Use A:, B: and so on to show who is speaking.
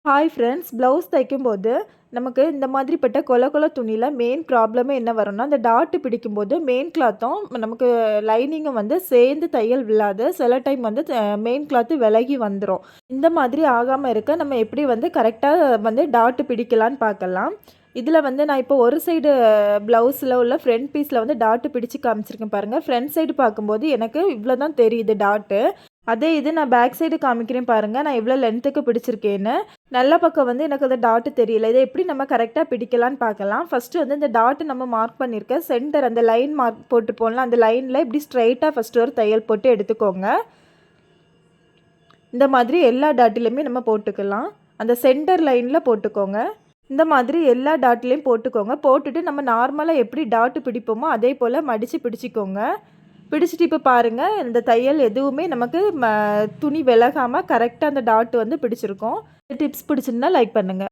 A: Hi friends, blouse தைக்கும்போது நமக்கு இந்த மாதிரிப்பட்ட கொல கொல துணியில் மெயின் ப்ராப்ளமே என்ன வரும்னா, அந்த டாட்டு பிடிக்கும்போது மெயின் கிளாத்தும் நமக்கு லைனிங்கும் வந்து சேர்ந்து தையல் விழாது. சில டைம் வந்து மெயின் கிளாத்து விலகி வந்துடும். இந்த மாதிரி ஆகாமல் இருக்க நம்ம எப்படி வந்து கரெக்டாக வந்து டாட்டு பிடிக்கலான்னு பார்க்கலாம். இதில் வந்து நான் இப்போ ஒரு சைடு ப்ளவுஸில் உள்ள ஃப்ரண்ட் பீஸில் வந்து டாட்டு பிடிச்சு காமிச்சிருக்கேன் பாருங்கள். ஃப்ரண்ட் சைடு பார்க்கும்போது எனக்கு இவ்வளோ தான் தெரியுது டாட்டு. அதே இது நான் பேக் சைடு காமிக்கிறேன் பாருங்கள், நான் எவ்வளோ லென்த்துக்கு பிடிச்சிருக்கேன்னு. நல்ல பக்கம் வந்து எனக்கு அந்த டாட்டு தெரியல. இதை எப்படி நம்ம கரெக்டாக பிடிக்கலான்னு பார்க்கலாம். ஃபஸ்ட்டு வந்து இந்த டாட்டு நம்ம மார்க் பண்ணியிருக்க சென்டர் அந்த லைன் மார்க் போட்டுருப்போம்ல, அந்த லைனில் இப்படி ஸ்ட்ரைட்டாக ஃபஸ்ட்டு ஒரு தையல் போட்டு எடுத்துக்கோங்க. இந்த மாதிரி எல்லா டாட்டிலையுமே நம்ம போட்டுக்கலாம். அந்த சென்டர் லைனில் போட்டுக்கோங்க. இந்த மாதிரி எல்லா டாட்லேயும் போட்டுக்கோங்க. போட்டுட்டு நம்ம நார்மலாக எப்படி டாட்டு பிடிப்போமோ அதே போல் மடித்து பிடிச்சிக்கோங்க. பிடிச்சிட்டு இப்போ பாருங்கள், இந்த தையல் எதுவுமே நமக்கு துணி விலகாமல் கரெக்டாக அந்த டாட் வந்து பிடிச்சிருக்கோம். டிப்ஸ் பிடிச்சிருந்தா லைக் பண்ணுங்கள்.